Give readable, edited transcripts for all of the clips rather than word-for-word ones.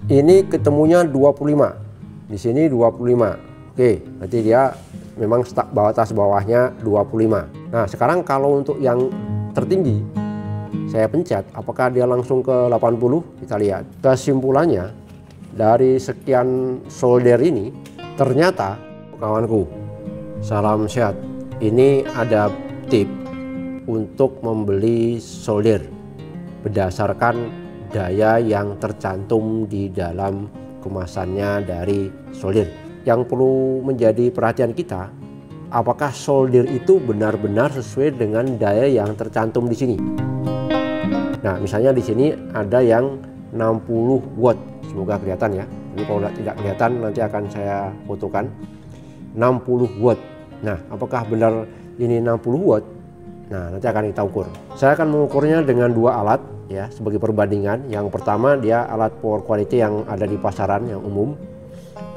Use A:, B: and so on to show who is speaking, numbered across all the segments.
A: Ini ketemunya 25. Di sini 25. Oke, berarti dia memang batas bawahnya 25. Nah, sekarang kalau untuk yang tertinggi saya pencet, apakah dia langsung ke 80? Kita lihat. Kesimpulannya dari sekian solder ini, ternyata kawanku, salam sehat. Ini ada tip untuk membeli solder berdasarkan daya yang tercantum di dalam kemasannya dari solder. Yang perlu menjadi perhatian kita, apakah solder itu benar-benar sesuai dengan daya yang tercantum di sini. Nah, misalnya di sini ada yang 60 watt. Semoga kelihatan ya. Ini kalau tidak kelihatan nanti akan saya fotokan. 60 watt. Nah, apakah benar ini 60 watt? Nah, nanti akan kita ukur. Saya akan mengukurnya dengan dua alat ya sebagai perbandingan. Yang pertama dia alat power quality yang ada di pasaran yang umum.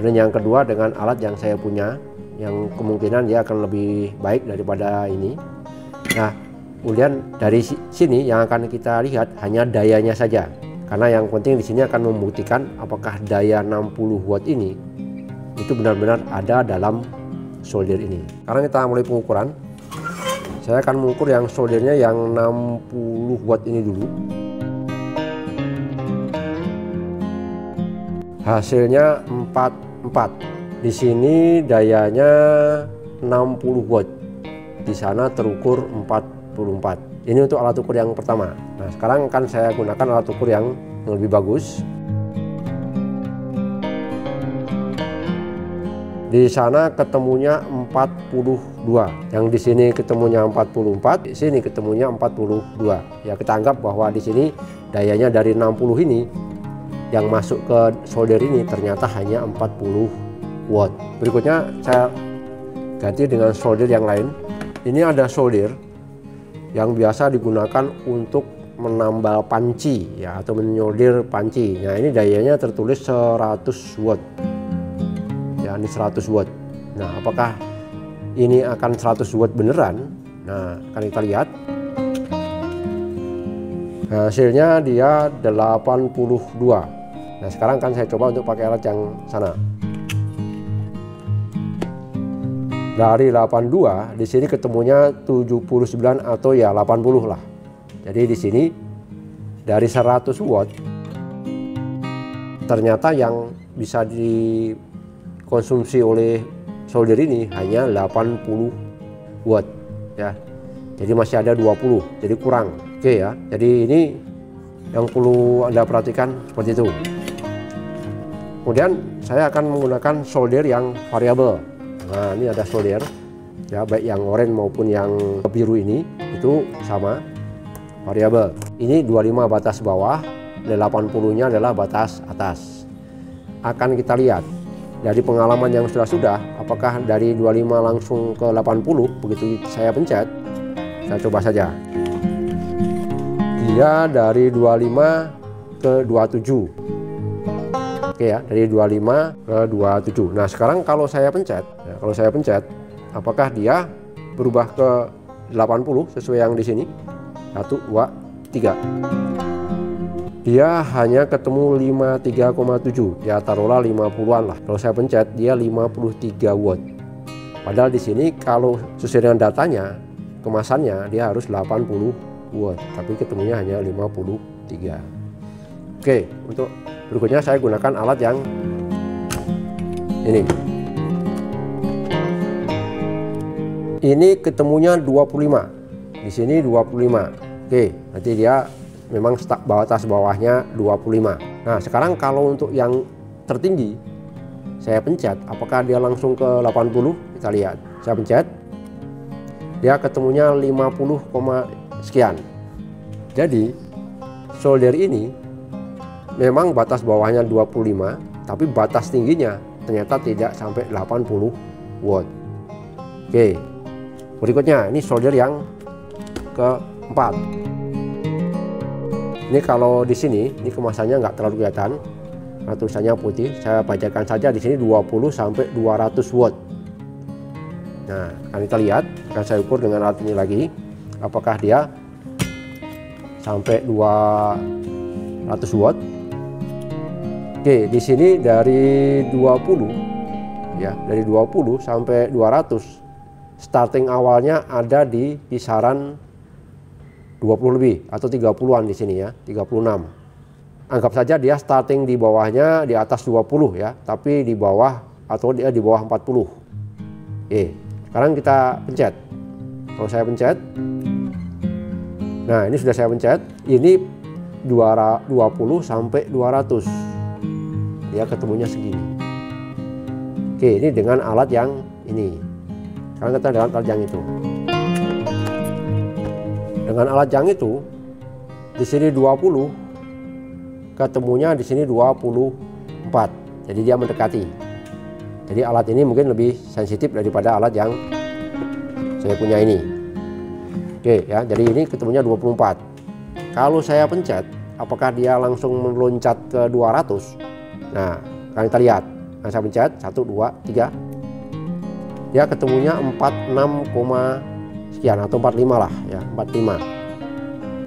A: Dan yang kedua dengan alat yang saya punya yang kemungkinan dia akan lebih baik daripada ini. Nah, kemudian dari sini yang akan kita lihat hanya dayanya saja. Karena yang penting di sini akan membuktikan apakah daya 60 watt ini itu benar-benar ada dalam solder ini. Sekarang kita mulai pengukuran. Saya akan mengukur yang soldernya yang 60 watt ini dulu. Hasilnya 44. Di sini dayanya 60 watt. Di sana terukur 44. Ini untuk alat ukur yang pertama. Nah, sekarang akan saya gunakan alat ukur yang lebih bagus. Di sana ketemunya 42. Yang di sini ketemunya 44, di sini ketemunya 42. Ya, kita anggap bahwa di sini dayanya dari 60 ini yang masuk ke solder ini ternyata hanya 40 watt. Berikutnya saya ganti dengan solder yang lain. Ini ada solder yang biasa digunakan untuk menambal panci ya atau menyolder panci. Nah, ini dayanya tertulis 100 watt. Ya, ini 100 watt. Nah, apakah ini akan 100 watt beneran? Nah, akan kita lihat. Hasilnya dia 82. Nah, sekarang kan saya coba untuk pakai alat yang sana. Dari 82 di sini ketemunya 79 atau ya 80 lah. Jadi di sini dari 100 watt ternyata yang bisa dikonsumsi oleh solder ini hanya 80 watt ya. Jadi masih ada 20, jadi kurang. Oke ya. Jadi ini yang perlu Anda perhatikan seperti itu. Kemudian saya akan menggunakan solder yang variabel. Nah, ini ada solder ya, baik yang oranye maupun yang biru ini itu sama variabel. Ini 25 batas bawah, 80-nya adalah batas atas. Akan kita lihat dari pengalaman yang sudah apakah dari 25 langsung ke 80 begitu saya pencet. Saya coba saja. Dia dari 25 ke 27. Oke ya, dari 25 ke 27. Nah, sekarang kalau saya pencet, apakah dia berubah ke 80 sesuai yang di sini? 1, 2, 3. Dia hanya ketemu 53,7. Ya, taruhlah 50-an lah. Kalau saya pencet dia 53 watt. Padahal di sini kalau sesuai dengan datanya, kemasannya dia harus 80 watt, tapi ketemunya hanya 53. Oke, untuk berikutnya saya gunakan alat yang ini. Ini ketemunya 25. Di sini 25. Oke, berarti dia memang batas bawahnya 25. Nah, sekarang kalau untuk yang tertinggi saya pencet, apakah dia langsung ke 80? Kita lihat. Saya pencet. Dia ketemunya 50, sekian. Jadi solder ini memang batas bawahnya 25, tapi batas tingginya ternyata tidak sampai 80 watt. Oke, berikutnya ini solder yang keempat. Ini kalau di sini, ini kemasannya nggak terlalu kelihatan, tulisannya putih. Saya bacakan saja di sini 20 sampai 200 watt. Nah, akan kita lihat, akan saya ukur dengan alat ini lagi, apakah dia sampai 200 watt. Oke, di sini dari 20 ya, dari 20 sampai 200 starting awalnya ada di kisaran 20 lebih atau 30-an di sini ya, 36. Anggap saja dia starting di bawahnya di atas 20 ya, tapi di bawah atau dia di bawah 40. Oke, sekarang kita pencet. Kalau saya pencet, nah ini sudah saya pencet, ini 20 sampai 200. Ya ketemunya segini. Oke, ini dengan alat yang ini. Sekarang kita dengan alat yang itu. Dengan alat yang itu, di sini 20, ketemunya di sini 24. Jadi dia mendekati. Jadi alat ini mungkin lebih sensitif daripada alat yang saya punya ini. Oke ya, jadi ini ketemunya 24. Kalau saya pencet, apakah dia langsung meloncat ke 200? Nah, sekarang kita lihat. Nah, saya pencet 1, 2, 3. Dia ketemunya 46, sekian atau 45 lah ya, 45.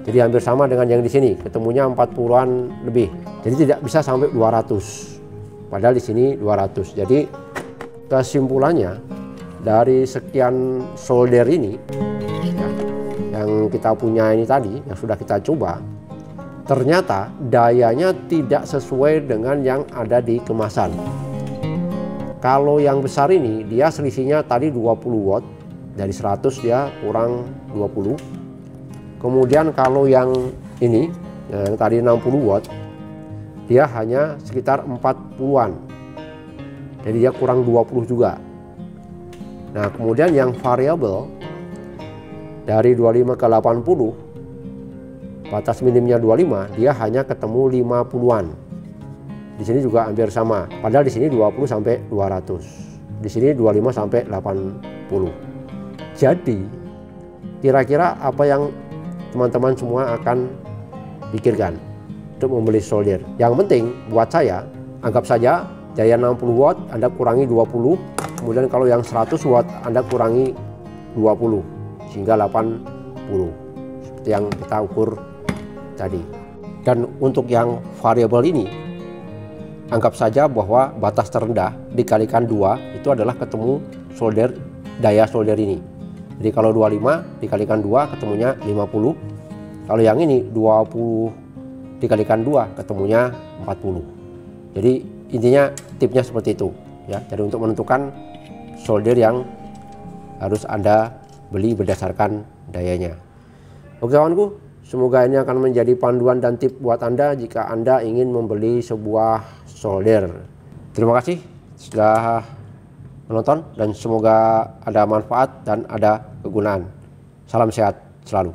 A: Jadi hampir sama dengan yang di sini, ketemunya 40-an lebih. Jadi tidak bisa sampai 200. Padahal di sini 200. Jadi kesimpulannya dari sekian solder ini ya, yang kita punya ini tadi, yang sudah kita coba, ternyata dayanya tidak sesuai dengan yang ada di kemasan. Kalau yang besar ini dia selisihnya tadi 20 watt, dari 100 dia kurang 20. Kemudian kalau yang ini yang tadi 60 watt dia hanya sekitar 40-an. Jadi dia kurang 20 juga. Nah, kemudian yang variabel dari 25 ke 80, batas minimnya 25, dia hanya ketemu 50-an. Di sini juga hampir sama. Padahal di sini 20 sampai 200. Di sini 25 sampai 80. Jadi kira-kira apa yang teman-teman semua akan pikirkan untuk membeli solder? Yang penting buat saya, anggap saja daya 60 watt Anda kurangi 20, kemudian kalau yang 100 watt Anda kurangi 20 sehingga 80. Seperti yang kita ukur tadi. Dan untuk yang variabel ini, anggap saja bahwa batas terendah dikalikan 2 itu adalah ketemu solder, daya solder ini. Jadi kalau 25 dikalikan 2 ketemunya 50. Kalau yang ini 20 dikalikan 2 ketemunya 40. Jadi intinya tipnya seperti itu ya. Jadi untuk menentukan solder yang harus Anda beli berdasarkan dayanya. Oke kawanku, semoga ini akan menjadi panduan dan tip buat Anda jika Anda ingin membeli sebuah solder. Terima kasih sudah menonton dan semoga ada manfaat dan ada kegunaan. Salam sehat selalu.